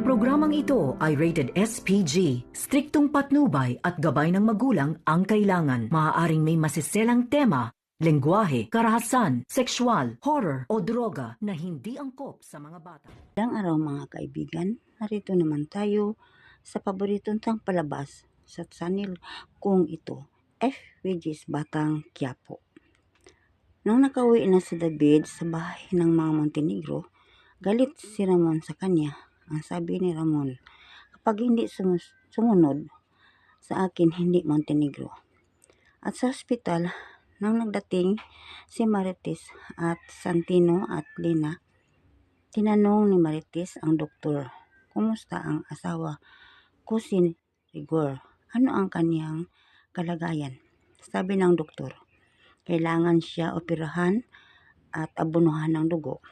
programang ito ay rated SPG. Striktong patnubay at gabay ng magulang ang kailangan. Maaaring may masiselang tema, lengguwahe, karahasan, sexual, horror o droga na hindi angkop sa mga bata. Magandang araw mga kaibigan, narito naman tayo sa paboritong tang palabas sa channel kung ito, F. Regis Batang Quiapo. Nang nakauwi na si David sa bahay ng mga Montenegro, galit si Ramon sa kanya. Ang sabi ni Ramon, kapag hindi sumunod sa akin, hindi Montenegro. At sa ospital, nang nagdating si Marites at Santino at Lina, tinanong ni Marites ang doktor, kumusta ang asawa ko si Rigor? Ano ang kaniyang kalagayan? Sabi ng doktor, kailangan siya operahan at abunuhan ng dugo.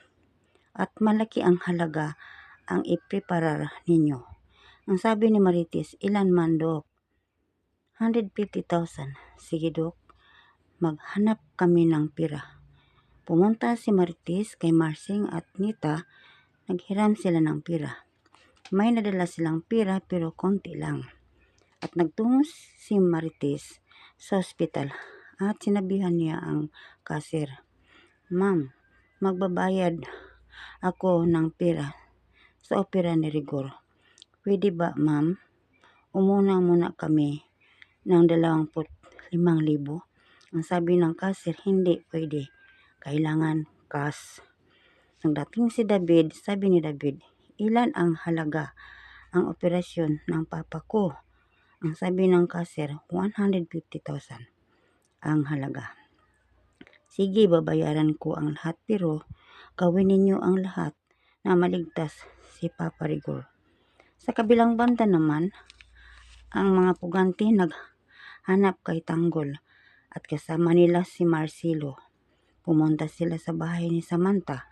At malaki ang halaga ang ipreparar ninyo. Ang sabi ni Marites, ilan man dok? 150,000. Sige dok, maghanap kami ng pira. Pumunta si Marites kay Marsing at Nita, naghiram sila ng pira. May nadala silang pira pero konti lang. At nagtungo si Marites sa ospital at sinabihan niya ang kasir, Ma'am, magbabayad ako ng pira sa opera ni Rigor. Pwede ba ma'am? Umuna muna kami ng 25,000. Ang sabi ng kasir, hindi pwede. Kailangan cash. Nang dating si David, sabi ni David, ilan ang halaga ang operasyon ng papa ko? Ang sabi ng kasir, 150,000 ang halaga. Sige, babayaran ko ang lahat pero gawin ninyo ang lahat na maligtas si Papa Rigor. Sa kabilang banda naman, ang mga puganti naghanap kay Tanggol at kasama nila si Marcelo. Pumunta sila sa bahay ni Samantha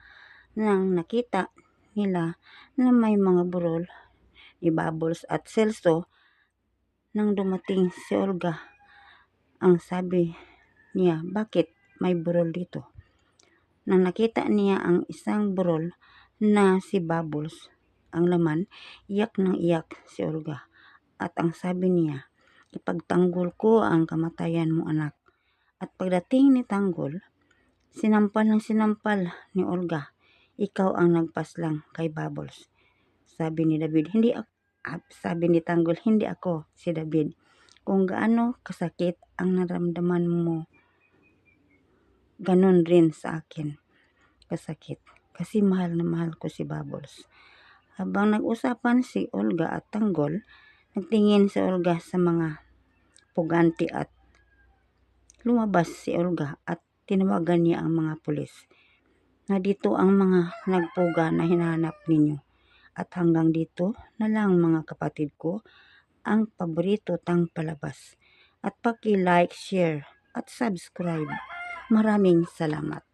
nang nakita nila na may mga burol ni Bubbles at Celso. Nang dumating si Olga, ang sabi niya, bakit may burol dito? Nang nakita niya ang isang burol na si Bubbles, ang laman, iyak ng iyak si Olga. At ang sabi niya, ipagtanggol ko ang kamatayan mo anak. At pagdating ni Tanggol, sinampal ni Olga, ikaw ang nagpaslang kay Bubbles. Sabi ni David, sabi ni Tanggol, hindi ako si David. Kung gaano kasakit ang naramdaman mo, ganun rin sa akin kasakit. Kasi mahal na mahal ko si Bubbles. Habang nag-usapan si Olga at Tanggol, nagtingin si Olga sa mga puganti at lumabas si Olga at tinawagan niya ang mga pulis. Na dito ang mga nagpuga na hinahanap ninyo. At hanggang dito na lang mga kapatid ko, ang paborito tang palabas. At paki-like, share at subscribe. Maraming salamat.